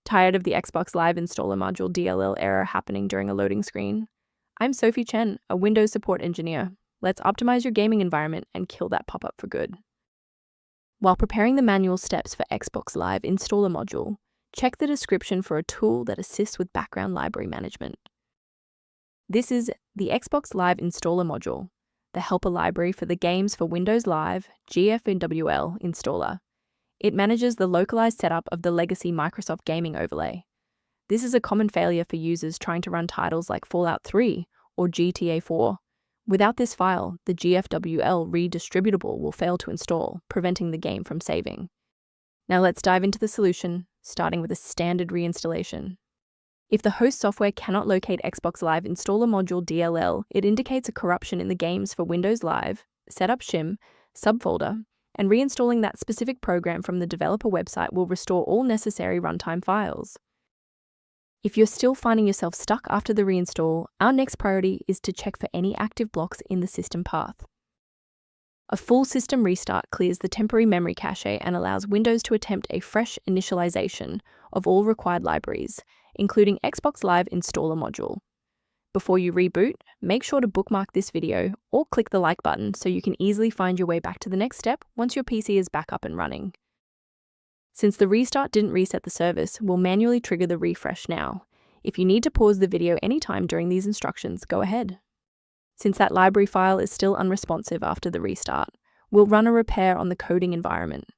Tired of the Xbox Live Installer Module DLL error happening during a loading screen? I'm Sophie Chen, a Windows support engineer. Let's optimize your gaming environment and kill that pop-up for good. While preparing the manual steps for Xbox Live Installer Module, check the description for a tool that assists with background library management. This is the Xbox Live Installer Module, the helper library for the Games for Windows Live GFWL installer. It manages the localized setup of the legacy Microsoft gaming overlay. This is a common failure for users trying to run titles like Fallout 3 or GTA 4. Without this file, the GFWL redistributable will fail to install, preventing the game from saving. Now let's dive into the solution, starting with a standard reinstallation. If the host software cannot locate Xbox Live Installer Module DLL, it indicates a corruption in the Games for Windows Live, Setup Shim, subfolder, and reinstalling that specific program from the developer website will restore all necessary runtime files. If you're still finding yourself stuck after the reinstall, our next priority is to check for any active blocks in the system path. A full system restart clears the temporary memory cache and allows Windows to attempt a fresh initialization of all required libraries, including Xbox Live Installer Module. Before you reboot, make sure to bookmark this video or click the like button so you can easily find your way back to the next step once your PC is back up and running. Since the restart didn't reset the service, we'll manually trigger the refresh now. If you need to pause the video anytime during these instructions, go ahead. Since that library file is still unresponsive after the restart, we'll run a repair on the coding environment.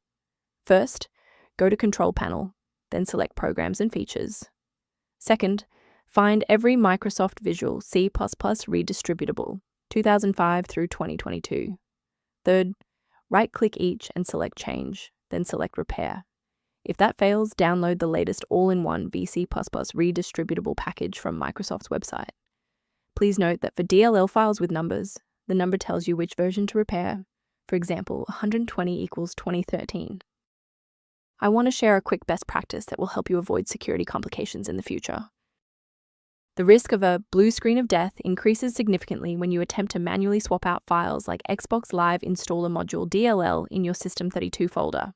First, go to Control Panel, then select Programs and Features. Second, find every Microsoft Visual C++ redistributable, 2005 through 2022. Third, right-click each and select Change, then select Repair. If that fails, download the latest all-in-one VC++ redistributable package from Microsoft's website. Please note that for DLL files with numbers, the number tells you which version to repair. For example, 120 equals 2013. I want to share a quick best practice that will help you avoid security complications in the future. The risk of a blue screen of death increases significantly when you attempt to manually swap out files like Xbox Live Installer Module DLL in your System32 folder.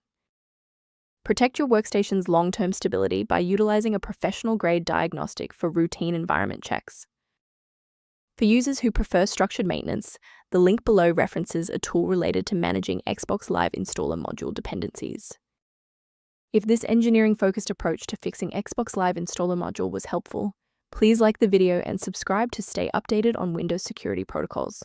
Protect your workstation's long-term stability by utilizing a professional-grade diagnostic for routine environment checks. For users who prefer structured maintenance, the link below references a tool related to managing Xbox Live Installer Module dependencies. If this engineering-focused approach to fixing Xbox Live Installer Module was helpful, please like the video and subscribe to stay updated on Windows security protocols.